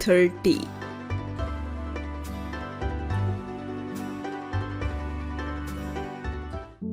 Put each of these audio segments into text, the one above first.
30।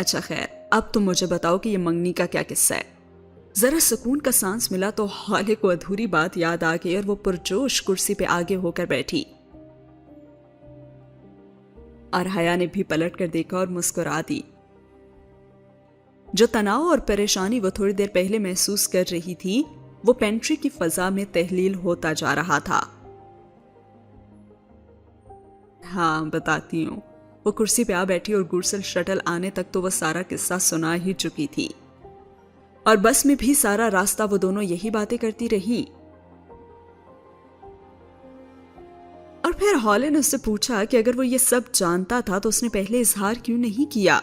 اچھا خیر، اب تم مجھے بتاؤ کہ یہ منگنی کا کیا قصہ ہے۔ ذرا سکون کا سانس ملا تو ہالے کو ادھوری بات یاد آ گئی اور وہ پرجوش کرسی پہ آگے ہو کر بیٹھی، اور حیا نے بھی پلٹ کر دیکھا اور مسکرا دی۔ جو تناؤ اور پریشانی وہ تھوڑی دیر پہلے محسوس کر رہی تھی وہ پینٹری کی فضا میں تحلیل ہوتا جا رہا تھا۔ ہاں بتاتی ہوں۔ وہ کرسی پہ آ بیٹھی اور گورسل شٹل آنے تک تو وہ سارا قصہ سنا ہی چکی تھی، اور بس میں بھی سارا راستہ وہ دونوں یہی باتیں کرتی رہی۔ اور پھر ہالے نے اس سے پوچھا کہ اگر وہ یہ سب جانتا تھا تو اس نے پہلے اظہار کیوں نہیں کیا؟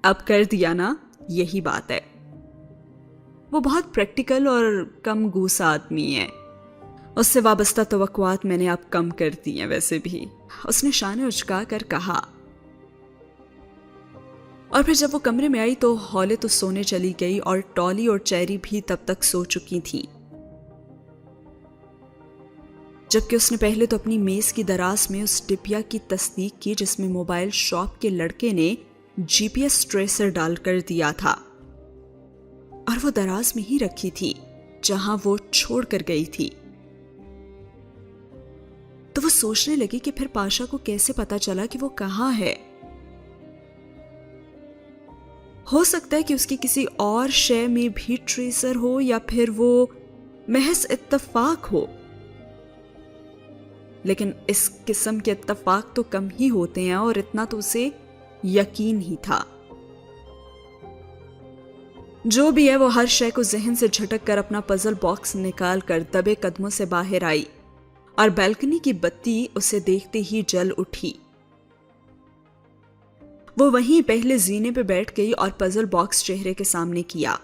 اب کر دیا نا، یہی بات ہے۔ وہ بہت پریکٹیکل اور کم گوسا آدمی ہے، اس سے وابستہ توقعات میں نے اب کم کر دی ہیں ویسے بھی، اس نے شانے اچکا کر کہا۔ اور پھر جب وہ کمرے میں آئی تو ہالے تو سونے چلی گئی اور ٹالی اور چیری بھی تب تک سو چکی تھی، جبکہ اس نے پہلے تو اپنی میز کی دراز میں اس ڈبیا کی تصدیق کی جس میں موبائل شاپ کے لڑکے نے جی پی ایس ٹریسر ڈال کر دیا تھا، اور وہ دراز میں ہی رکھی تھی جہاں وہ چھوڑ کر گئی تھی۔ تو وہ سوچنے لگی کہ پھر پاشا کو کیسے پتا چلا کہ وہ کہاں ہے؟ ہو سکتا ہے کہ اس کی کسی اور شے میں بھی ٹریسر ہو، یا پھر وہ محض اتفاق ہو، لیکن اس قسم کے اتفاق تو کم ہی ہوتے ہیں، اور اتنا تو اسے یقین ہی تھا۔ جو بھی ہے وہ ہر شے کو ذہن سے جھٹک کر اپنا پزل باکس نکال کر دبے قدموں سے باہر آئی، اور بیلکنی کی بتی اسے دیکھتے ہی جل اٹھی۔ وہ وہیں پہلے زینے پہ بیٹھ گئی اور پزل باکس چہرے کے سامنے کیا۔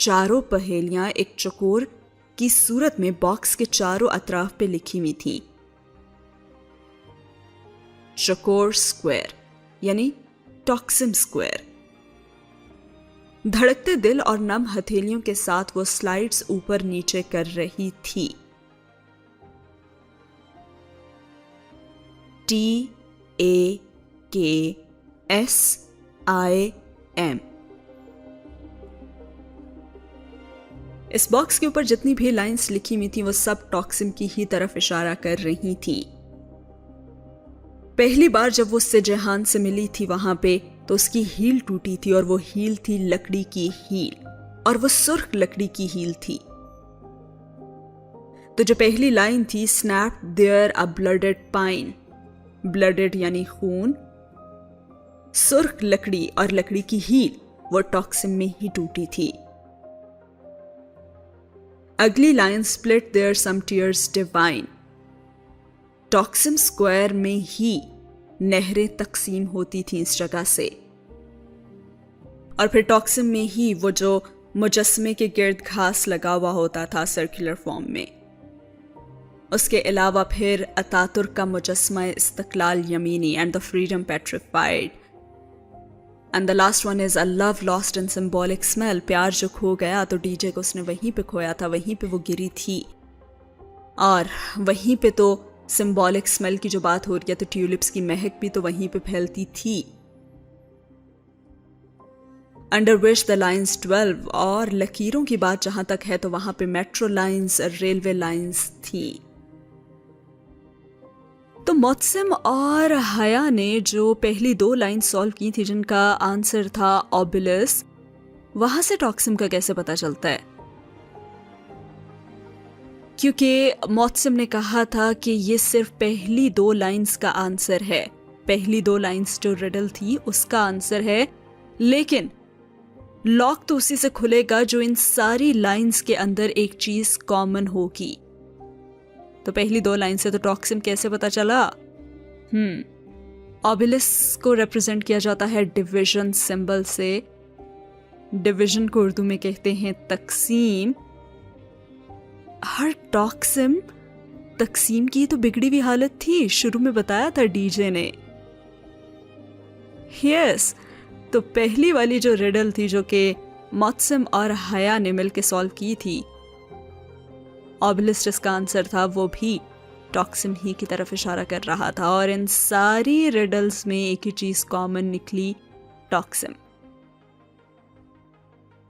چاروں پہیلیاں ایک چکور کی صورت میں باکس کے چاروں اطراف پہ لکھی ہوئی تھی۔ چکور سکوائر یعنی ٹاکسم سکوائر۔ دھڑکتے دل اور نم ہتھیلیوں کے ساتھ وہ سلائیڈز اوپر نیچے کر رہی تھی۔ TAKSIM۔ اس باکس کے اوپر جتنی بھی لائنز لکھی ہوئی تھی وہ سب ٹاکسم کی ہی طرف اشارہ کر رہی تھی۔ پہلی بار جب وہ اس سے جہان سے ملی تھی وہاں پہ تو اس کی ہیل ٹوٹی تھی، اور وہ ہیل تھی لکڑی کی ہیل، اور وہ سرخ لکڑی کی ہیل تھی۔ تو جو پہلی لائن تھی snap there a blooded pine، blooded یعنی خون، سرخ لکڑی اور لکڑی کی ہیل، وہ ٹاکسم میں ہی ٹوٹی تھی۔ اگلی line split there some tears divine، Taksim square میں ہی نہریں تقسیم ہوتی تھیں اس جگہ سے، اور پھر ٹاکسم میں ہی وہ جو مجسمے کے گرد گھاس لگا ہوا ہوتا تھا سرکولر فارم میں، اس کے علاوہ پھر اتاترک کا مجسمہ استقلال یمینی and the freedom petrified and the last one is a love lost in symbolic smell، پیار جو کھو گیا تو ڈی جے کو اس نے وہیں پہ کھویا تھا، وہیں پہ وہ گری تھی، اور وہیں پہ تو سمبولک اسمیل کی جو بات ہو رہی ہے تو ٹیولپس کی مہک بھی تو وہیں پہ پھیلتی تھی۔ انڈر وچ دا لائنز 12، اور لکیروں کی بات جہاں تک ہے تو وہاں پہ میٹرو لائنز، ریلوے لائنز تھیں۔ تو معتصم اور حیا نے جو پہلی دو لائن سالو کی تھی جن کا آنسر تھا اوبلس، وہاں سے ٹاکسم کا کیسے پتا چلتا ہے؟ کیونکہ معتصم نے کہا تھا کہ یہ صرف پہلی دو لائنز کا آنسر ہے، پہلی دو لائنز جو ریڈل تھی اس کا آنسر ہے، لیکن لاک تو اسی سے کھلے گا جو ان ساری لائنز کے اندر ایک چیز کامن ہوگی۔ تو پہلی دو لائن سے تو ٹاکسم کیسے پتا چلا؟ اوبلس کو ریپرزینٹ کیا جاتا ہے ڈویژن سمبل سے، ڈویژن کو اردو میں کہتے ہیں تقسیم۔ ہر ٹاکسم تقسیم کی تو بگڑی ہوئی حالت تھی، شروع میں بتایا تھا ڈی جے نے۔ یس، تو پہلی والی جو ریڈل تھی جو کہ معتصم اور حیا نے مل کے سالو کی تھی، اوبلس جس کا آنسر تھا وہ بھی ٹاکسم ہی کی طرف اشارہ کر رہا تھا، اور ان ساری ریڈلز میں ایک ہی چیز کامن نکلی، ٹاکسم۔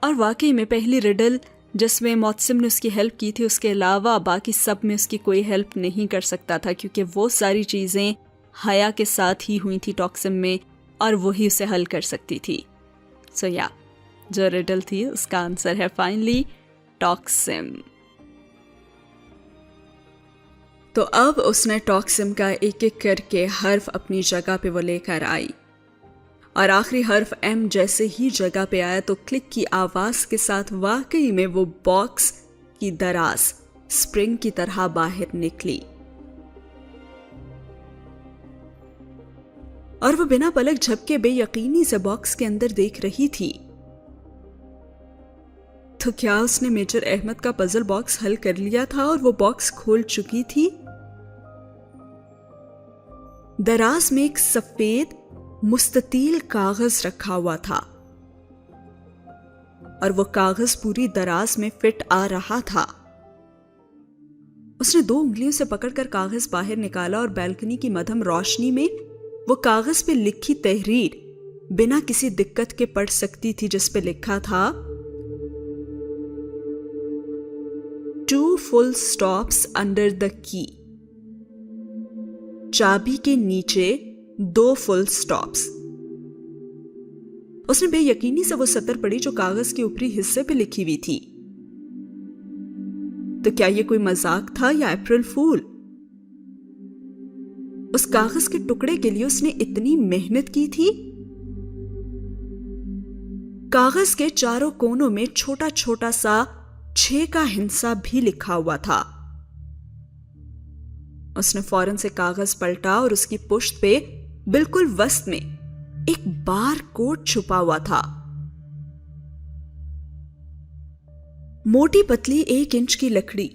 اور واقعی میں پہلی ریڈل جس میں موتسم نے اس کی ہیلپ کی تھی، اس کے علاوہ باقی سب میں اس کی کوئی ہیلپ نہیں کر سکتا تھا، کیونکہ وہ ساری چیزیں حیا کے ساتھ ہی ہوئی تھی ٹاکسم میں، اور وہی اسے حل کر سکتی تھی۔ سو یا جو ریڈل تھی اس کا آنسر ہے فائنلی ٹاکسم۔ تو اب اس نے ٹاکسم کا ایک ایک کر کے حرف اپنی جگہ پہ وہ لے کر آئی، اور آخری حرف ایم جیسے ہی جگہ پہ آیا تو کلک کی آواز کے ساتھ واقعی میں وہ باکس کی دراز سپرنگ کی طرح باہر نکلی، اور وہ بنا پلک جھپکے بے یقینی سے باکس کے اندر دیکھ رہی تھی۔ تو کیا اس نے میجر احمد کا پزل باکس حل کر لیا تھا اور وہ باکس کھول چکی تھی؟ دراز میں ایک سفید مستطیل کاغذ رکھا ہوا تھا، اور وہ کاغذ پوری دراز میں فٹ آ رہا تھا۔ اس نے 2 انگلیوں سے پکڑ کر کاغذ باہر نکالا، اور بالکنی کی مدھم روشنی میں وہ کاغذ پہ لکھی تحریر بنا کسی دقت کے پڑھ سکتی تھی، جس پہ لکھا تھا 2 full stops under the key، چابی کے نیچے 2 فل سٹاپس۔ اس نے بے یقینی سے وہ سطر پڑھی جو کاغذ کے اوپری حصے پہ لکھی ہوئی تھی۔ تو کیا یہ کوئی مذاق تھا یا اپریل فول؟ اس کاغذ کے ٹکڑے کے لیے اس نے اتنی محنت کی تھی۔ کاغذ کے چاروں کونوں میں چھوٹا چھوٹا سا 6 کا ہندسہ بھی لکھا ہوا تھا۔ اس نے فوراً سے کاغذ پلٹا، اور اس کی پشت پہ بالکل وسط میں ایک بار کوڈ چھپا ہوا تھا۔ موٹی پتلی 1 انچ کی لکڑی،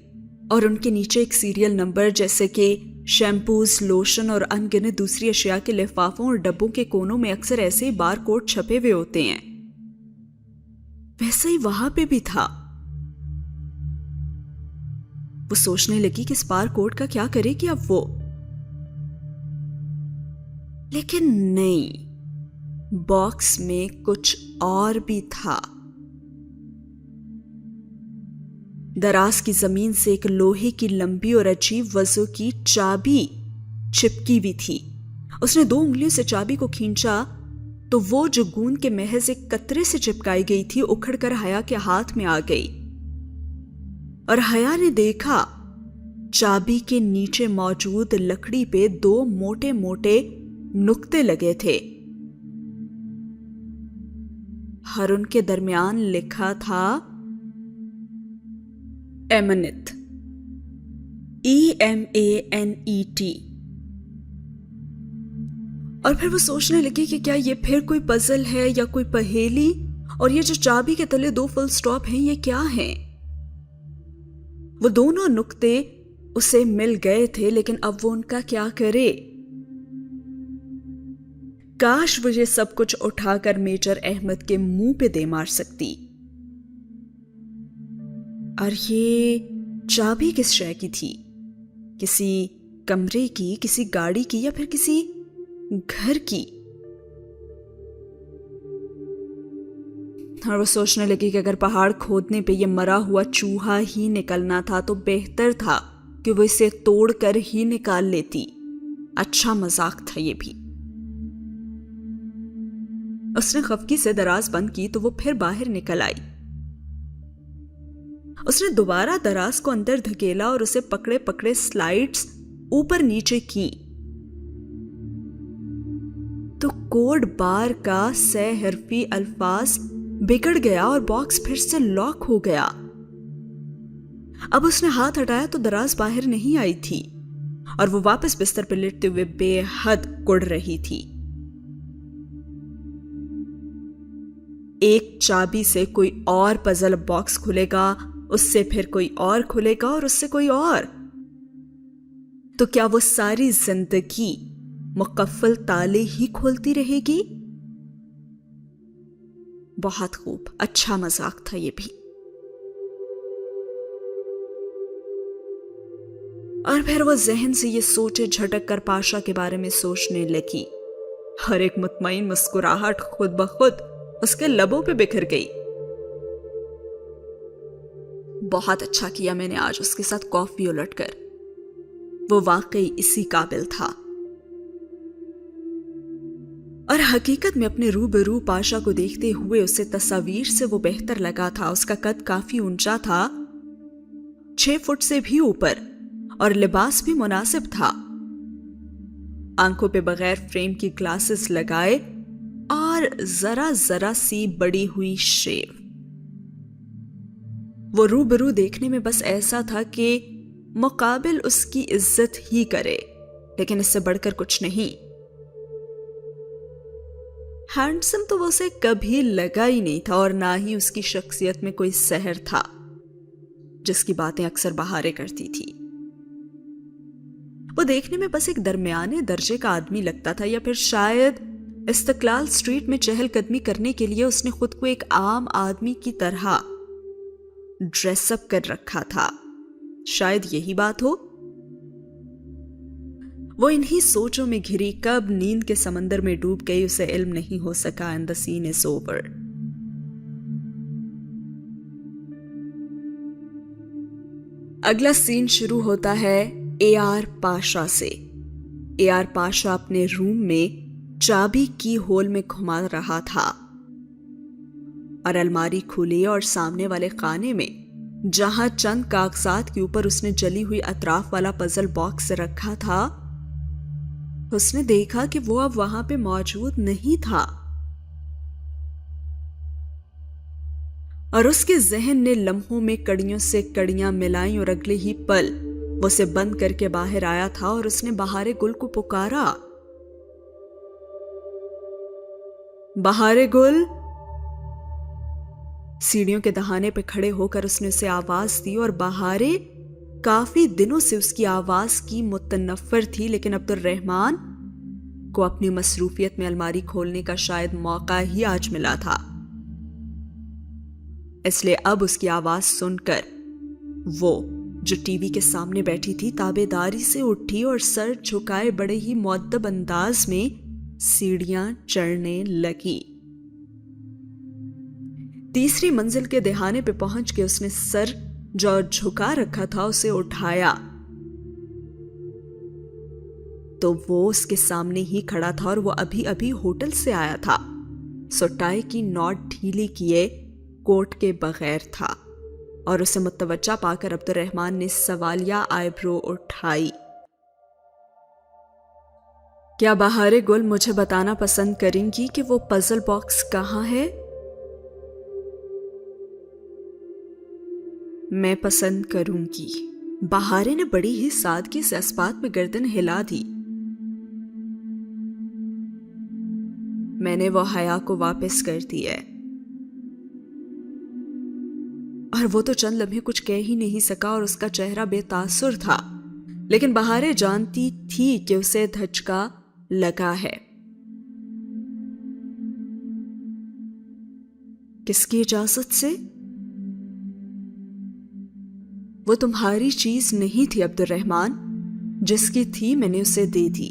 اور ان کے نیچے ایک سیریل نمبر، جیسے کہ شیمپوز، لوشن اور ان گنت دوسری اشیاء کے لفافوں اور ڈبوں کے کونوں میں اکثر ایسے ہی بار کوڈ چھپے ہوئے ہوتے ہیں، ویسے ہی وہاں پہ بھی تھا۔ وہ سوچنے لگی کہ اس بار کوڈ کا کیا کرے گی اب وہ، لیکن نہیں، باکس میں کچھ اور بھی تھا۔ دراز کی زمین سے ایک لوہے کی لمبی اور عجیب وضو کی چابی چپکی ہوئی تھی۔ اس نے 2 انگلیوں سے چابی کو کھینچا تو وہ جو گوند کے محض ایک قطرے سے چپکائی گئی تھی اکھڑ کر حیا کے ہاتھ میں آ گئی، اور حیا نے دیکھا چابی کے نیچے موجود لکڑی پہ 2 موٹے موٹے نقطے لگے تھے، ہر ان کے درمیان لکھا تھا ایمنت، EMANET۔ اور پھر وہ سوچنے لگی کہ کیا یہ پھر کوئی پزل ہے یا کوئی پہیلی، اور یہ جو چابی کے تلے 2 فل سٹاپ ہیں یہ کیا ہیں؟ وہ دونوں نقطے اسے مل گئے تھے، لیکن اب وہ ان کا کیا کرے؟ کاش وہ یہ سب کچھ اٹھا کر میجر احمد کے منہ پہ دے مار سکتی۔ اور یہ چابی کس شے کی تھی؟ کسی کمرے کی، کسی گاڑی کی، یا پھر کسی گھر کی؟ اور وہ سوچنے لگی کہ اگر پہاڑ کھودنے پہ یہ مرا ہوا چوہا ہی نکلنا تھا تو بہتر تھا کہ وہ اسے توڑ کر ہی نکال لیتی۔ اچھا مذاق تھا یہ بھی۔ اس نے خفگی سے دراز بند کی تو وہ پھر باہر نکل آئی۔ اس نے دوبارہ دراز کو اندر دھکیلا اور اسے پکڑے پکڑے سلائیڈز اوپر نیچے کی، تو کوڈ بار کا 6 حرفی الفاظ بگڑ گیا اور باکس پھر سے لاک ہو گیا۔ اب اس نے ہاتھ ہٹایا تو دراز باہر نہیں آئی تھی، اور وہ واپس بستر پہ لیٹتے ہوئے بے حد کڑ رہی تھی۔ ایک چابی سے کوئی اور پزل باکس کھلے گا، اس سے پھر کوئی اور کھلے گا، اور اس سے کوئی اور۔ تو کیا وہ ساری زندگی مقفل تالے ہی کھولتی رہے گی؟ بہت خوب، اچھا مذاق تھا یہ بھی۔ اور پھر وہ ذہن سے یہ سوچے جھٹک کر پاشا کے بارے میں سوچنے لگی، اور ایک مطمئن مسکراہٹ خود بخود اس کے لبوں پہ بکھر گئی۔ بہت اچھا کیا میں نے آج اس کے ساتھ کافی الٹ کر، وہ واقعی اسی قابل تھا۔ اور حقیقت میں اپنے روبرو پاشا کو دیکھتے ہوئے اسے تصاویر سے وہ بہتر لگا تھا۔ اس کا قد کافی اونچا تھا، 6 فٹ سے بھی اوپر، اور لباس بھی مناسب تھا۔ آنکھوں پہ بغیر فریم کی گلاسز لگائے اور ذرا ذرا سی بڑی ہوئی شیو۔ وہ روبرو دیکھنے میں بس ایسا تھا کہ مقابل اس کی عزت ہی کرے، لیکن اس سے بڑھ کر کچھ نہیں۔ ہینڈسم تو وہ اسے کبھی لگا ہی نہیں تھا، اور نہ ہی اس کی شخصیت میں کوئی سحر تھا جس کی باتیں اکثر بہاریں کرتی تھی۔ وہ دیکھنے میں بس ایک درمیانے درجے کا آدمی لگتا تھا، یا پھر شاید استقلال اسٹریٹ میں چہل قدمی کرنے کے لیے اس نے خود کو ایک عام آدمی کی طرح ڈریس اپ کر رکھا تھا، شاید یہی بات ہو۔ وہ انہی سوچوں میں گھری کب نیند کے سمندر میں ڈوب گئی اسے علم نہیں ہو سکا۔ and the scene is over۔ اگلا سین شروع ہوتا ہے اے آر پاشا سے۔ اے آر پاشا اپنے روم میں چابی کی ہول میں گھما رہا تھا، اور الماری کھلی اور سامنے والے خانے میں جہاں چند کاغذات کے اوپر اس نے جلی ہوئی اطراف والا پزل باکس رکھا تھا، اس نے دیکھا کہ وہ اب وہاں پہ موجود نہیں تھا، اور اس کے ذہن نے لمحوں میں کڑیوں سے کڑیاں ملائیں، اور اگلے ہی پل وہ اسے بند کر کے باہر آیا تھا، اور اس نے بہارے گل کو پکارا، بہارے گل۔ سیڑھیوں کے دہانے پہ کھڑے ہو کر اس نے اسے آواز دی، اور بہارے کافی دنوں سے اس کی آواز کی متنفر تھی، لیکن عبد الرحمن کو اپنی مصروفیت میں الماری کھولنے کا شاید موقع ہی آج ملا تھا، اس لیے اب اس کی آواز سن کر وہ جو ٹی وی کے سامنے بیٹھی تھی تابع داری سے اٹھی اور سر جھکائے بڑے ہی مؤدب انداز میں سیڑھیاں چڑھنے لگی۔ تیسری منزل کے دہانے پہ پہنچ کے اس نے سر جو جھکا رکھا تھا اسے اٹھایا تو وہ اس کے سامنے ہی کھڑا تھا، اور وہ ابھی ابھی ہوٹل سے آیا تھا، سوٹائی کی نوٹ ڈھیلی کیے کوٹ کے بغیر تھا، اور اسے متوجہ پا کر عبد الرحمن نے سوالیہ آئی برو اٹھائی۔ کیا بہارے گل مجھے بتانا پسند کریں گی کہ وہ پزل باکس کہاں ہے؟ میں پسند کروں گی۔ بہارے نے بڑی ہی سادگی سے اس بات میں گردن ہلا دی۔ میں نے وہ حیا کو واپس کر دی ہے، اور وہ تو چند لمحے کچھ کہہ ہی نہیں سکا، اور اس کا چہرہ بے تاثر تھا، لیکن بہارے جانتی تھی کہ اسے دھچکا لگا ہے۔ کس کی اجازت سے؟ وہ تمہاری چیز نہیں تھی عبد الرحمن، جس کی تھی میں نے اسے دے دی،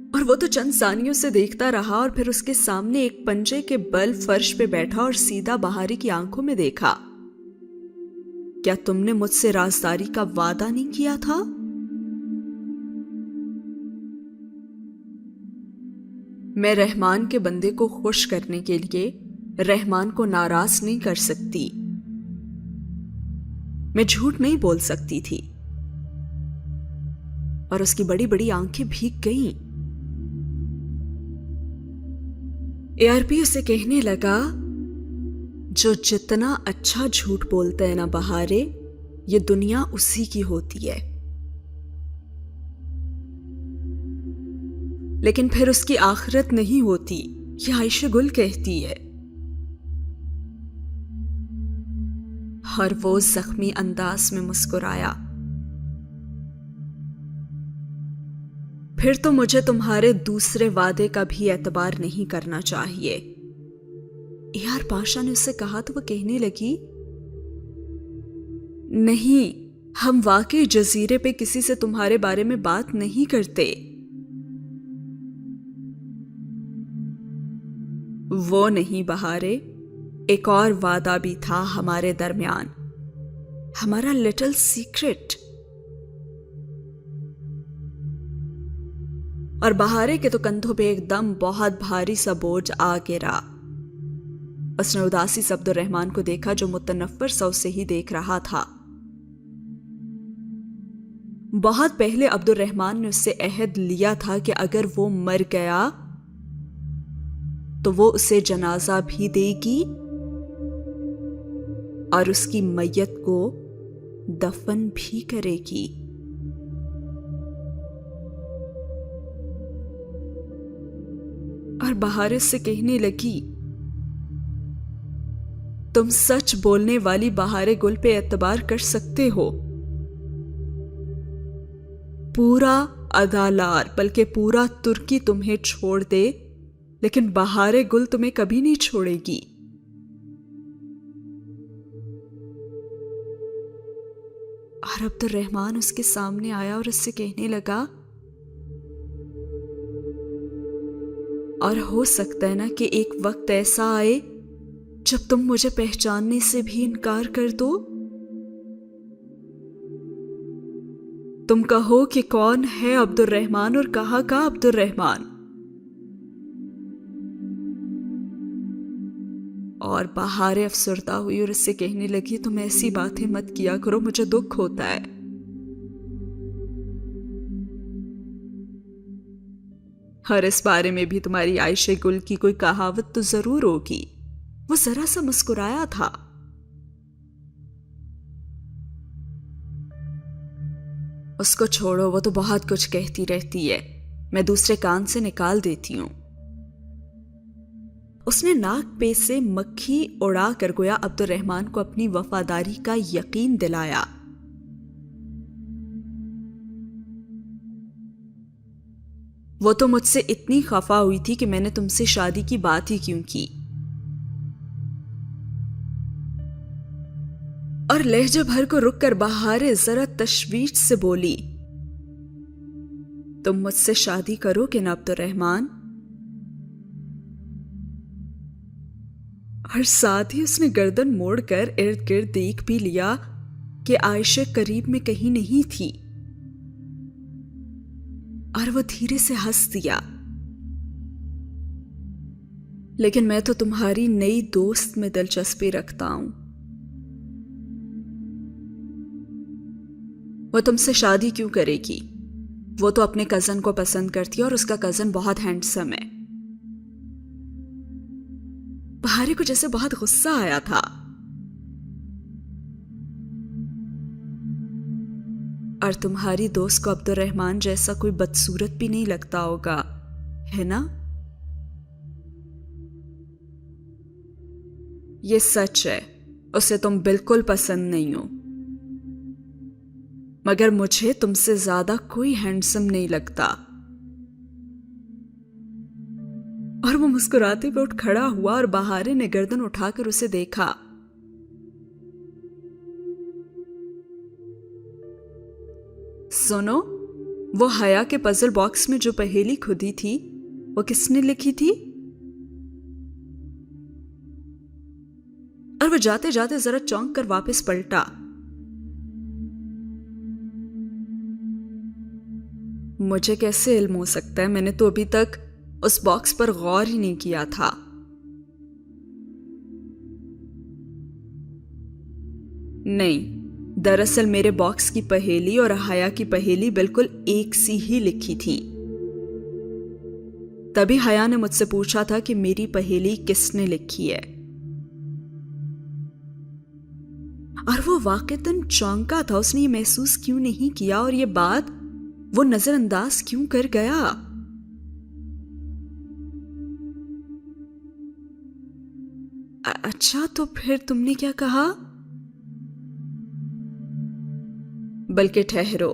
اور وہ تو چند ثانیوں سے دیکھتا رہا، اور پھر اس کے سامنے ایک پنجے کے بل فرش پہ بیٹھا اور سیدھا بہارے کی آنکھوں میں دیکھا۔ کیا تم نے مجھ سے رازداری کا وعدہ نہیں کیا تھا؟ میں رحمان کے بندے کو خوش کرنے کے لیے رحمان کو ناراض نہیں کر سکتی، میں جھوٹ نہیں بول سکتی تھی، اور اس کی بڑی بڑی آنکھیں بھیگ گئیں۔ اے آر پی اسے کہنے لگا، جو جتنا اچھا جھوٹ بولتا ہے نا بہارے، یہ دنیا اسی کی ہوتی ہے، لیکن پھر اس کی آخرت نہیں ہوتی، یہ عائشہ گل کہتی ہے۔ اور وہ زخمی انداز میں مسکرایا۔ پھر تو مجھے تمہارے دوسرے وعدے کا بھی اعتبار نہیں کرنا چاہیے، اے آر پاشا نے اس سے کہا تو وہ کہنے لگی، نہیں، ہم واقعی جزیرے پہ کسی سے تمہارے بارے میں بات نہیں کرتے۔ وہ نہیں بہارے، ایک اور وعدہ بھی تھا ہمارے درمیان، ہمارا لٹل سیکرٹ۔ اور بہارے کے تو کندھوں پہ ایک دم بہت بھاری سا بوجھ آ گرا۔ اس نے اداسی سے عبد الرحمن کو دیکھا جو متنفر سا اسے ہی دیکھ رہا تھا۔ بہت پہلے عبد الرحمن نے اس سے عہد لیا تھا کہ اگر وہ مر گیا تو وہ اسے جنازہ بھی دے گی اور اس کی میت کو دفن بھی کرے گی۔ اور بہار اس سے کہنے لگی، تم سچ بولنے والی بہار گل پہ اعتبار کر سکتے ہو۔ پورا ادالار بلکہ پورا ترکی تمہیں چھوڑ دے لیکن بہار گل تمہیں کبھی نہیں چھوڑے گی۔ اور عبد الرحمن اس کے سامنے آیا اور اس سے کہنے لگا، اور ہو سکتا ہے نا کہ ایک وقت ایسا آئے جب تم مجھے پہچاننے سے بھی انکار کر دو۔ تم کہو کہ کون ہے عبد الرحمن اور کہاں کا عبد الرحمن۔ اور بہار افسردہ ہوئی اور اس سے کہنے لگی، تم ایسی باتیں مت کیا کرو، مجھے دکھ ہوتا ہے۔ اور اس بارے میں بھی تمہاری عائشہ گل کی کوئی کہاوت تو ضرور ہوگی۔ وہ ذرا سا مسکرایا تھا۔ اس کو چھوڑو، وہ تو بہت کچھ کہتی رہتی ہے، میں دوسرے کان سے نکال دیتی ہوں۔ اس نے ناک پہ سے مکھی اڑا کر گویا عبد الرحمن کو اپنی وفاداری کا یقین دلایا۔ وہ تو مجھ سے اتنی خفا ہوئی تھی کہ میں نے تم سے شادی کی بات ہی کیوں کی۔ اور لہجے بھر کو رک کر بہار ذرا تشویش سے بولی، تم مجھ سے شادی کرو گے نا عبد الرحمن؟ اور ساتھ ہی اس نے گردن موڑ کر ارد گرد دیکھ بھی لیا کہ عائشہ قریب میں کہیں نہیں تھی، اور وہ دھیرے سے ہنس دیا۔ لیکن میں تو تمہاری نئی دوست میں دلچسپی رکھتا ہوں۔ وہ تم سے شادی کیوں کرے گی؟ وہ تو اپنے کزن کو پسند کرتی ہے اور اس کا کزن بہت ہینڈسم ہے۔ بہارے کو جیسے بہت غصہ آیا تھا۔ اور تمہاری دوست کو عبد الرحمن جیسا کوئی بدصورت بھی نہیں لگتا ہوگا، ہے نا؟ یہ سچ ہے، اسے تم بالکل پسند نہیں ہو، مگر مجھے تم سے زیادہ کوئی ہینڈسم نہیں لگتا۔ اور وہ مسکراتے ہوئے اٹھ کھڑا ہوا اور بہارے نے گردن اٹھا کر اسے دیکھا۔ سنو، وہ حیا کے پزل باکس میں جو پہیلی کھدی تھی وہ کس نے لکھی تھی؟ اور وہ جاتے جاتے ذرا چونک کر واپس پلٹا۔ مجھے کیسے علم ہو سکتا ہے؟ میں نے تو ابھی تک اس باکس پر غور ہی نہیں کیا تھا۔ نہیں، دراصل میرے باکس کی پہیلی اور حیا کی پہیلی بالکل ایک سی ہی لکھی تھی۔ تبھی حیا نے مجھ سے پوچھا تھا کہ میری پہیلی کس نے لکھی ہے، اور وہ واقعتاً چونکا تھا۔ اس نے یہ محسوس کیوں نہیں کیا اور یہ بات وہ نظر انداز کیوں کر گیا؟ اچھا، تو پھر تم نے کیا کہا؟ بلکہ ٹھہرو،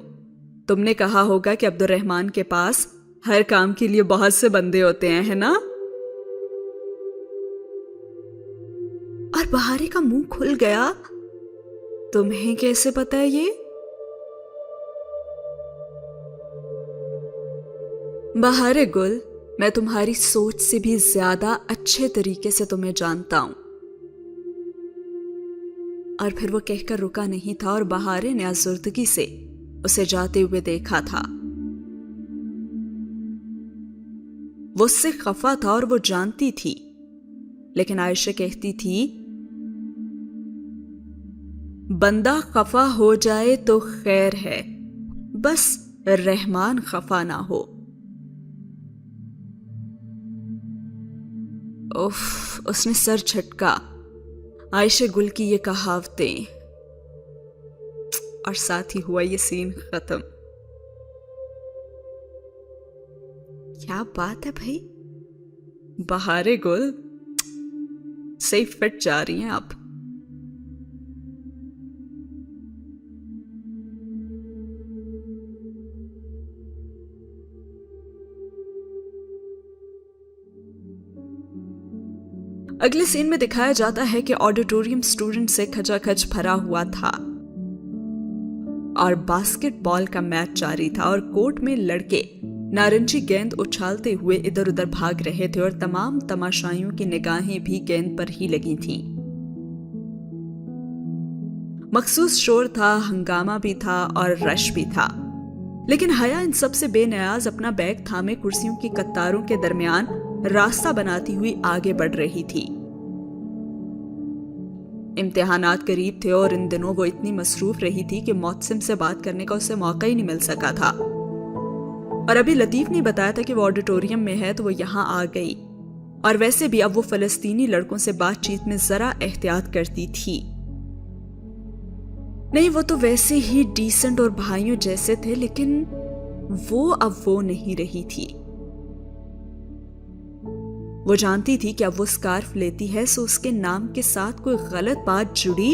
تم نے کہا ہوگا کہ عبد الرحمن کے پاس ہر کام کے لیے بہت سے بندے ہوتے ہیں، ہے نا؟ اور بہارے کا منہ کھل گیا۔ تمہیں کیسے پتا ہے یہ؟ بہار گل، میں تمہاری سوچ سے بھی زیادہ اچھے طریقے سے تمہیں جانتا ہوں۔ اور پھر وہ کہہ کر رکا نہیں تھا اور بہار نے آزردگی سے اسے جاتے ہوئے دیکھا تھا۔ وہ اس سے خفا تھا اور وہ جانتی تھی، لیکن عائشہ کہتی تھی بندہ خفا ہو جائے تو خیر ہے، بس رحمان خفا نہ ہو۔ اف، اس نے سر جھٹکا۔ عائشہ گل کی یہ کہاوتیں، اور ساتھ ہی ہوا یہ سین ختم۔ کیا بات ہے بھائی، بہار گل صحیح فٹ جا رہی ہیں آپ۔ اگلے سین میں دکھایا جاتا ہے کہ آڈیٹوریم اسٹوڈنٹ سے کھچا کھچ بھرا ہوا تھا اور باسکٹ بال کا میچ جاری تھا، اور کورٹ میں لڑکے نارنجی گیند اچھالتے ہوئے ادھر ادھر بھاگ رہے تھے، اور تمام تماشائیوں کی نگاہیں بھی گیند پر ہی لگی تھیں۔ مخصوص شور تھا، ہنگامہ بھی تھا اور رش بھی تھا، لیکن حیا ان سب سے بے نیاز اپنا بیگ تھامے کرسیوں کی قطاروں کے درمیان راستہ بناتی ہوئی آگے بڑھ رہی تھی۔ امتحانات قریب تھے اور ان دنوں وہ اتنی مصروف رہی تھی کہ معتصم سے بات کرنے کا اسے موقع ہی نہیں مل سکا تھا، اور ابھی لطیف نے بتایا تھا کہ وہ آڈیٹوریم میں ہے تو وہ یہاں آ گئی، اور ویسے بھی اب وہ فلسطینی لڑکوں سے بات چیت میں ذرا احتیاط کرتی تھی۔ نہیں، وہ تو ویسے ہی ڈیسنٹ اور بھائیوں جیسے تھے، لیکن وہ اب وہ نہیں رہی تھی۔ وہ جانتی تھی کہ اب وہ سکارف لیتی ہے سو اس کے نام کے ساتھ کوئی غلط بات جڑی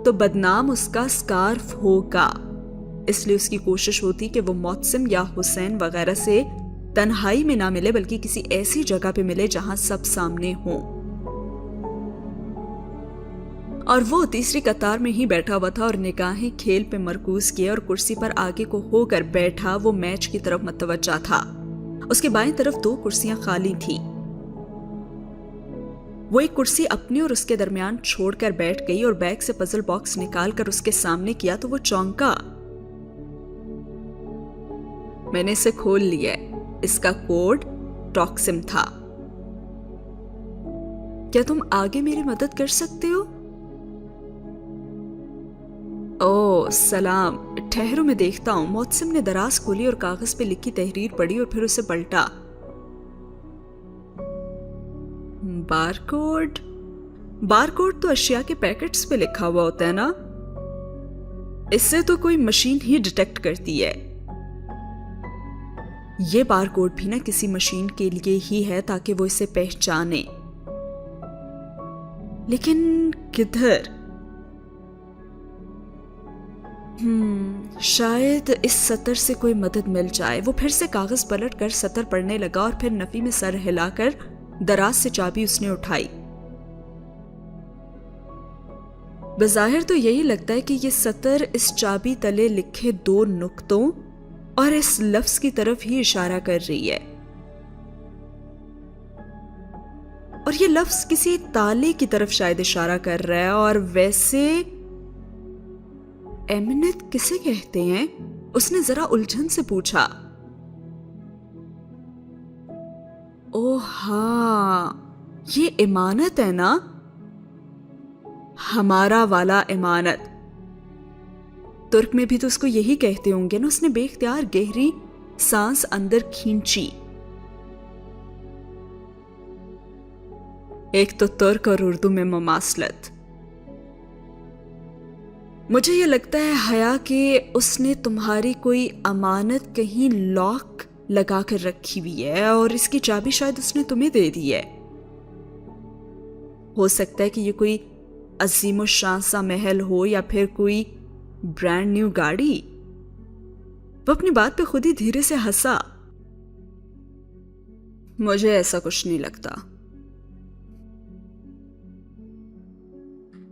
تو بدنام اس کا سکارف ہوگا، اس لیے اس کی کوشش ہوتی کہ وہ معتصم یا حسین وغیرہ سے تنہائی میں نہ ملے، بلکہ کسی ایسی جگہ پہ ملے جہاں سب سامنے ہوں۔ اور وہ تیسری قطار میں ہی بیٹھا ہوا تھا اور نگاہیں کھیل پہ مرکوز کیے، اور کرسی پر آگے کو ہو کر بیٹھا وہ میچ کی طرف متوجہ تھا۔ اس کے بائیں طرف 2 کرسیاں خالی تھیں۔ وہ ایک کرسی اپنی اور اس کے درمیان چھوڑ کر بیٹھ گئی اور بیگ سے پزل باکس نکال کر اس کے سامنے کیا تو وہ چونکا۔ میں نے اسے کھول لیا ہے، اس کا کوڈ ٹاکسم تھا۔ کیا تم آگے میری مدد کر سکتے ہو؟ او سلام، ٹھہرو میں دیکھتا ہوں۔ معتصم نے دراز کھولی اور کاغذ پہ لکھی تحریر پڑھی اور پھر اسے پلٹا۔ بارکوڈ تو اشیاء کے پیکٹس پہ لکھا ہوا ہوتا ہے نا، اس سے تو کوئی مشین ہی ڈیٹیکٹ کرتی ہے۔ یہ بارکوڈ بھی نا کسی مشین کے لیے ہی ہے تاکہ وہ اسے پہچانے، لیکن کدھر؟ شاید اس سطر سے کوئی مدد مل جائے۔ وہ پھر سے کاغذ پلٹ کر سطر پڑھنے لگا اور پھر نفی میں سر ہلا کر دراز سے چابی اس نے اٹھائی۔ بظاہر تو یہی لگتا ہے کہ یہ سطر اس چابی تلے لکھے 2 نقطوں اور اس لفظ کی طرف ہی اشارہ کر رہی ہے، اور یہ لفظ کسی تالے کی طرف شاید اشارہ کر رہا ہے۔ اور ویسے امانت کسے کہتے ہیں؟ اس نے ذرا الجھن سے پوچھا۔ او ہاں، یہ امانت ہے نا، ہمارا والا امانت۔ ترک میں بھی تو اس کو یہی کہتے ہوں گے نا۔ اس نے بے اختیار گہری سانس اندر کھینچی۔ ایک تو ترک اور اردو میں مماثلت۔ مجھے یہ لگتا ہے حیا کہ اس نے تمہاری کوئی امانت کہیں لاک لگا کر رکھی ہوئی ہے اور اس کی چابی شاید اس نے تمہیں دے دی ہے۔ ہو سکتا ہے کہ یہ کوئی عظیم الشان سا محل ہو یا پھر کوئی برانڈ نیو گاڑی۔ وہ اپنی بات پہ خود ہی دھیرے سے ہنسا۔ مجھے ایسا کچھ نہیں لگتا۔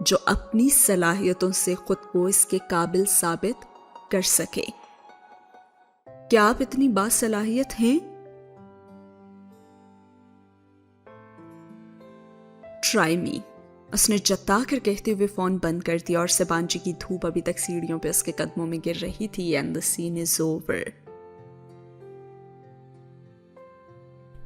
جو اپنی صلاحیتوں سے خود کو اس کے قابل ثابت کر سکے۔ کیا آپ اتنی باصلاحیت ہیں؟ ٹرائی می، اس نے جتا کر کہتے ہوئے فون بند کر دیا، اور سبانجی کی دھوپ ابھی تک سیڑھیوں پہ اس کے قدموں میں گر رہی تھی۔ And the scene is over۔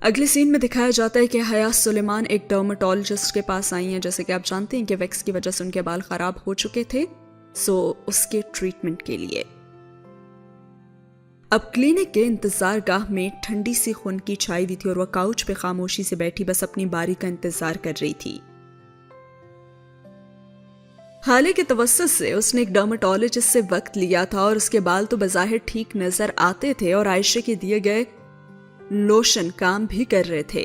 اگلے سین میں دکھایا جاتا ہے کہ حیا سلیمان ایک ڈرماٹولوجسٹ کے پاس آئی ہیں۔ جیسے کہ آپ جانتے ہیں کہ ویکس کی وجہ سے ان کے بال خراب ہو چکے تھے، سو اس کے ٹریٹمنٹ کے لیے۔ اب کلینک کے انتظار گاہ میں ٹھنڈی سی خنکی چھائی ہوئی تھی، اور وہ کاؤچ پہ خاموشی سے بیٹھی بس اپنی باری کا انتظار کر رہی تھی۔ حالے کے توسط سے اس نے ایک ڈرماٹولوجسٹ سے وقت لیا تھا، اور اس کے بال تو بظاہر ٹھیک نظر آتے تھے، اور عائشہ کے دیے گئے لوشن کام بھی کر رہے تھے،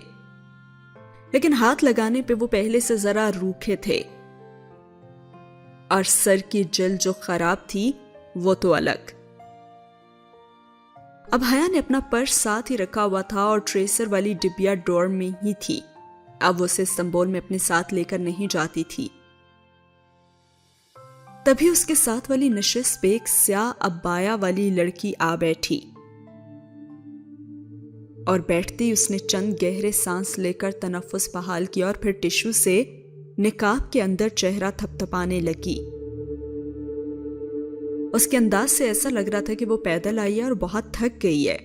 لیکن ہاتھ لگانے پہ وہ پہلے سے ذرا روکھے تھے، اور سر کی جلد جو خراب تھی وہ تو الگ۔ اب حیا نے اپنا پرس ساتھ ہی رکھا ہوا تھا، اور ٹریسر والی ڈبیا ڈور میں ہی تھی۔ اب وہ اسے استنبول میں اپنے ساتھ لے کر نہیں جاتی تھی۔ تبھی اس کے ساتھ والی نشست پہ ایک سیاہ عبایا والی لڑکی آ بیٹھی، اور بیٹھتے ہی اس نے چند گہرے سانس لے کر تنفس بحال کیا، اور پھر ٹشو سے نقاب کے اندر چہرہ تھپ تھپانے لگی۔ اس کے انداز سے ایسا لگ رہا تھا کہ وہ پیدل آئی ہے اور بہت تھک گئی ہے۔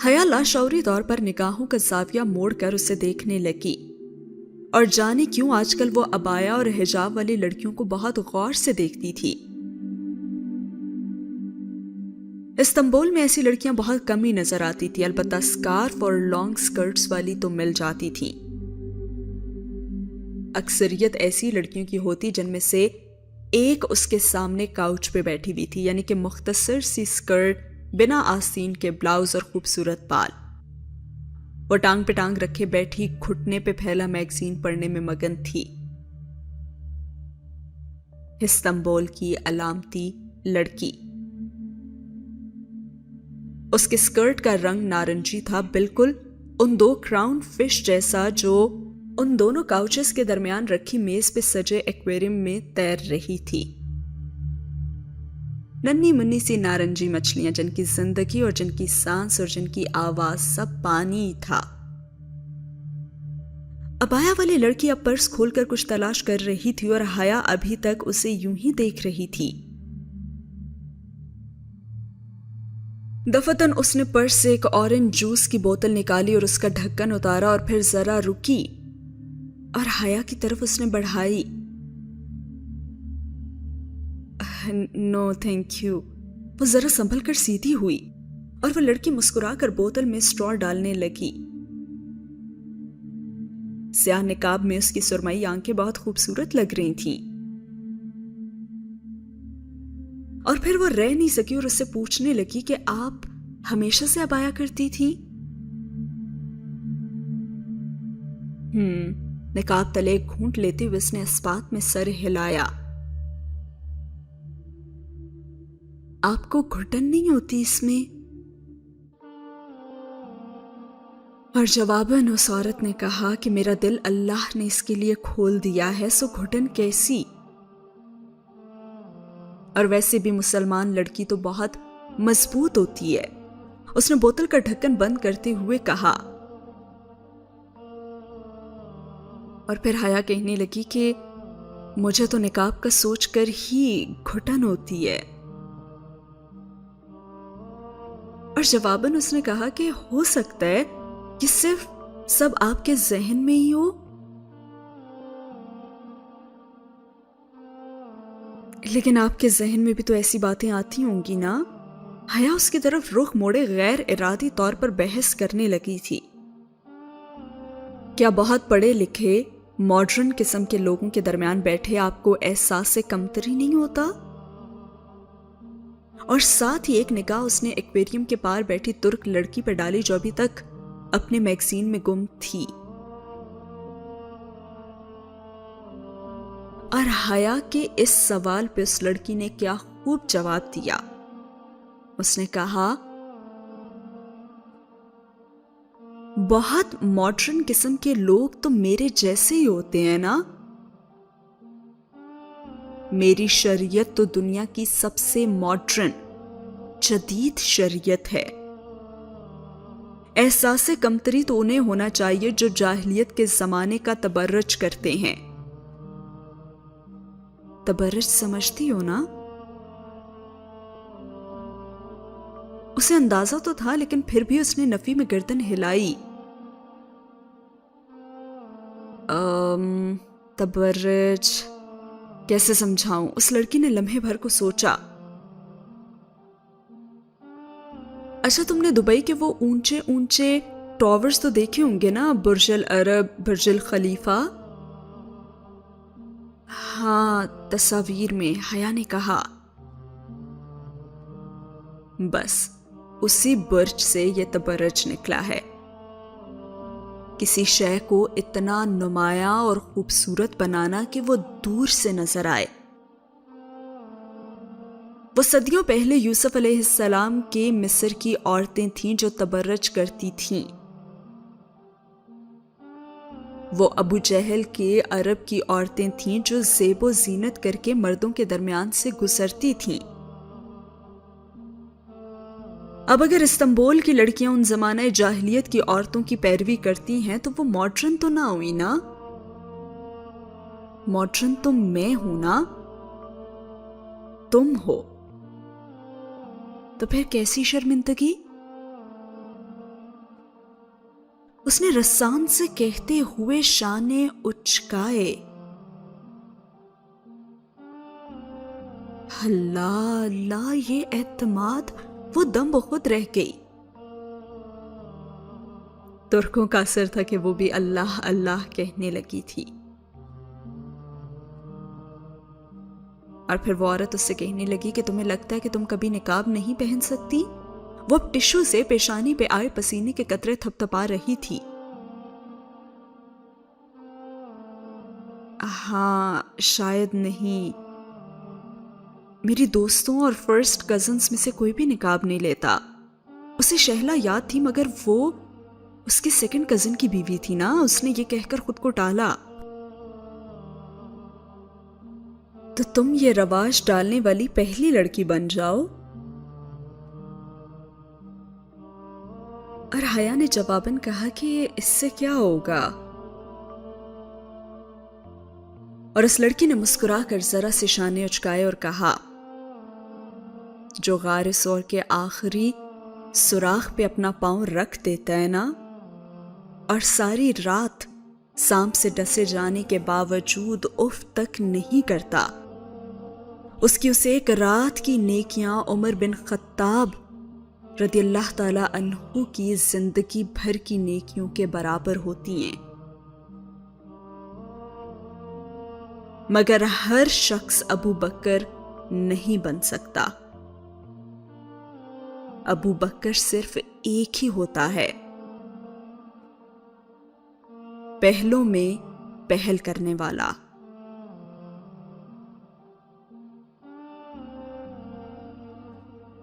حیا لاشعوری طور پر نگاہوں کا زاویہ موڑ کر اسے دیکھنے لگی، اور جانے کیوں آج کل وہ عبایا اور حجاب والی لڑکیوں کو بہت غور سے دیکھتی تھی۔ استنبول میں ایسی لڑکیاں بہت کم ہی نظر آتی تھی، البتہ سکارف اور لانگ سکرٹس والی تو مل جاتی تھی۔ اکثریت ایسی لڑکیوں کی ہوتی جن میں سے ایک اس کے سامنے کاؤچ پہ بیٹھی ہوئی تھی، یعنی کہ مختصر سی سکرٹ، بنا آستین کے بلاؤز اور خوبصورت بال۔ وہ ٹانگ پہ ٹانگ رکھے بیٹھی گھٹنے پہ پھیلا میگزین پڑھنے میں مگن تھی۔ استنبول کی علامتی لڑکی۔ اس کے سکرٹ کا رنگ نارنجی تھا، بالکل ان دو کراؤن فش جیسا جو ان دونوں کاؤچز کے درمیان رکھی میز پہ سجے ایکویریم میں تیر رہی تھی۔ ننھی منی سی نارنجی مچھلیاں جن کی زندگی اور جن کی سانس اور جن کی آواز سب پانی تھا۔ عبایا والی لڑکی اب پرس کھول کر کچھ تلاش کر رہی تھی، اور حیا ابھی تک اسے یوں ہی دیکھ رہی تھی۔ دفتن اس نے پرس سے ایک اورنج جوس کی بوتل نکالی اور اس کا ڈھکن اتارا، اور پھر ذرا رکی اور حیا کی طرف اس نے بڑھائی۔ نو تھینک یو۔ وہ ذرا سنبھل کر سیدھی ہوئی، اور وہ لڑکی مسکرا کر بوتل میں اسٹرا ڈالنے لگی۔ سیاہ نقاب میں اس کی سرمئی آنکھیں بہت خوبصورت لگ رہی تھیں، اور پھر وہ رہ نہیں سکی اور اس سے پوچھنے لگی کہ آپ ہمیشہ سے عبایا کرتی تھی؟ نقاب تلے گھونٹ لیتے ہوئے اس نے اسپات میں سر ہلایا۔ آپ کو گھٹن نہیں ہوتی اس میں؟ اور جواباً اس عورت نے کہا کہ میرا دل اللہ نے اس کے لیے کھول دیا ہے، سو گھٹن کیسی؟ اور ویسے بھی مسلمان لڑکی تو بہت مضبوط ہوتی ہے، اس نے بوتل کا ڈھکن بند کرتے ہوئے کہا۔ اور پھر حیا کہنے لگی کہ مجھے تو نقاب کا سوچ کر ہی گھٹن ہوتی ہے۔ اور جواباً اس نے کہا کہ ہو سکتا ہے کہ صرف سب آپ کے ذہن میں ہی ہو، لیکن آپ کے ذہن میں بھی تو ایسی باتیں آتی ہوں گی نا؟ حیا اس کی طرف رخ موڑے غیر ارادی طور پر بحث کرنے لگی تھی۔ کیا بہت پڑھے لکھے ماڈرن قسم کے لوگوں کے درمیان بیٹھے آپ کو احساس سے کمتری نہیں ہوتا؟ اور ساتھ ہی ایک نگاہ اس نے ایکویریم کے پار بیٹھی ترک لڑکی پر ڈالی جو ابھی تک اپنے میگزین میں گم تھی۔ اور حیا کے اس سوال پہ اس لڑکی نے کیا خوب جواب دیا۔ اس نے کہا، بہت ماڈرن قسم کے لوگ تو میرے جیسے ہی ہوتے ہیں نا، میری شریعت تو دنیا کی سب سے ماڈرن جدید شریعت ہے. احساس کمتری تو انہیں ہونا چاہیے جو جاہلیت کے زمانے کا تبرج کرتے ہیں. تبرج سمجھتی ہو نا؟ اسے اندازہ تو تھا لیکن پھر بھی اس نے نفی میں گردن ہلائی. تبرج کیسے سمجھاؤں؟ اس لڑکی نے لمحے بھر کو سوچا. اچھا تم نے دبئی کے وہ اونچے اونچے ٹاورز تو دیکھے ہوں گے نا، برج العرب، برج الخلیفہ. ہاں تصاویر میں، حیا نے کہا. بس اسی برج سے یہ تبرج نکلا ہے. کسی شے کو اتنا نمایاں اور خوبصورت بنانا کہ وہ دور سے نظر آئے. وہ صدیوں پہلے یوسف علیہ السلام کے مصر کی عورتیں تھیں جو تبرج کرتی تھیں. وہ ابو جہل کے عرب کی عورتیں تھیں جو زیب و زینت کر کے مردوں کے درمیان سے گزرتی تھیں. اب اگر استنبول کی لڑکیاں ان زمانہ جاہلیت کی عورتوں کی پیروی کرتی ہیں تو وہ ماڈرن تو نہ ہوئی نا؟ ماڈرن تو میں ہوں نا، تم ہو. تو پھر کیسی شرمندگی؟ اس نے رسان سے کہتے ہوئے شانے اچکائے. اللہ اللہ، یہ اعتماد! وہ دم بخود رہ گئی. ترکوں کا اثر تھا کہ وہ بھی اللہ اللہ کہنے لگی تھی. اور پھر وہ عورت اس سے کہنے لگی کہ تمہیں لگتا ہے کہ تم کبھی نقاب نہیں پہن سکتی؟ وہ اب ٹشو سے پیشانی پہ آئے پسینے کے قطرے تھپ تھپا رہی تھی. ہاں شاید نہیں. میری دوستوں اور فرسٹ کزنز میں سے کوئی بھی نقاب نہیں لیتا. اسے شہلا یاد تھی مگر وہ اس کی سیکنڈ کزن کی بیوی تھی نا. اس نے یہ کہہ کر خود کو ٹالا. تو تم یہ رواج ڈالنے والی پہلی لڑکی بن جاؤ. اور حیا نے جواباً کہا کہ اس سے کیا ہوگا؟ اور اس لڑکی نے مسکرا کر ذرا سے شانے اچکائے اور کہا، جو غار سور کے آخری سوراخ پہ اپنا پاؤں رکھ دیتا ہے نا اور ساری رات سانپ سے ڈسے جانے کے باوجود اف تک نہیں کرتا، اس کی اسے ایک رات کی نیکیاں عمر بن خطاب رضی اللہ تعالی عنہ کی زندگی بھر کی نیکیوں کے برابر ہوتی ہیں. مگر ہر شخص ابو بکر نہیں بن سکتا. ابو بکر صرف ایک ہی ہوتا ہے، پہلوں میں پہل کرنے والا.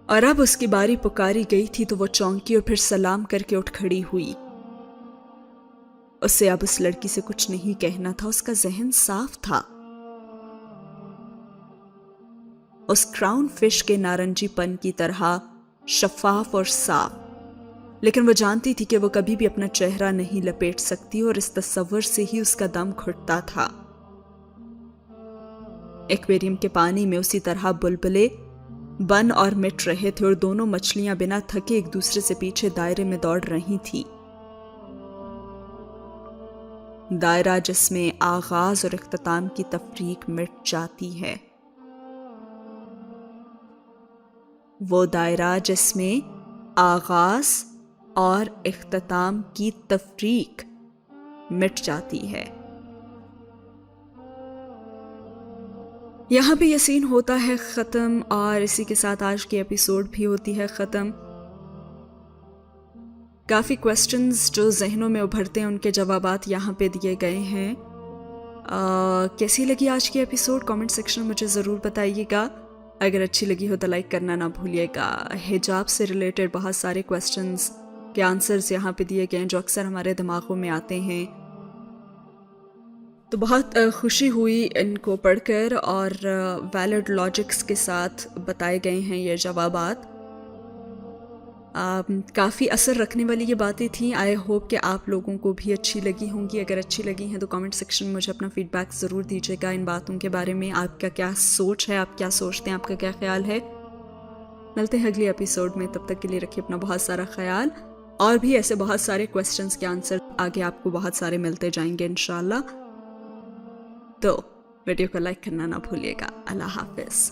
اور اب اس کی باری پکاری گئی تھی تو وہ چونکی اور پھر سلام کر کے اٹھ کھڑی ہوئی. اسے اب اس لڑکی سے کچھ نہیں کہنا تھا. اس کا ذہن صاف تھا. اس کراؤن فش کے نارنجی پن کی طرح شفاف اور صاف، لیکن وہ جانتی تھی کہ وہ کبھی بھی اپنا چہرہ نہیں لپیٹ سکتی اور اس تصور سے ہی اس کا دم گھٹتا تھا. ایکویریم کے پانی میں اسی طرح بلبلے بن اور مٹ رہے تھے اور دونوں مچھلیاں بنا تھکے ایک دوسرے سے پیچھے دائرے میں دوڑ رہی تھیں. دائرہ جس میں آغاز اور اختتام کی تفریق مٹ جاتی ہے. وہ دائرہ جس میں آغاز اور اختتام کی تفریق مٹ جاتی ہے. یہاں بھی یہ سین ہوتا ہے ختم اور اسی کے ساتھ آج کی ایپیسوڈ بھی ہوتی ہے ختم. کافی کوسچنز جو ذہنوں میں ابھرتے ہیں ان کے جوابات یہاں پہ دیے گئے ہیں. کیسی لگی آج کی ایپیسوڈ کامنٹ سیکشن میں مجھے ضرور بتائیے گا. اگر اچھی لگی ہو تو لائک کرنا نہ بھولیے گا. حجاب سے ریلیٹڈ بہت سارے کوسچنز کے آنسرز یہاں پہ دیے گئے ہیں جو اکثر ہمارے دماغوں میں آتے ہیں. تو بہت خوشی ہوئی ان کو پڑھ کر، اور ویلڈ لاجکس کے ساتھ بتائے گئے ہیں یہ جوابات. کافی اثر رکھنے والی یہ باتیں تھیں. آئی ہوپ کہ آپ لوگوں کو بھی اچھی لگی ہوں گی. اگر اچھی لگی ہیں تو کامنٹ سیکشن میں مجھے اپنا فیڈ بیک ضرور دیجیے گا ان باتوں کے بارے میں. آپ کا کیا سوچ ہے، آپ کیا سوچتے ہیں، آپ کا کیا خیال ہے. ملتے ہیں اگلی ایپیسوڈ میں، تب تک کے لیے رکھیے اپنا بہت سارا خیال. اور بھی ایسے بہت سارے کویسچنز کے آنسر آگے آپ کو بہت سارے ملتے جائیں گے انشاءاللہ. تو ویڈیو کو لائک کرنا نہ بھولیے گا. اللہ حافظ.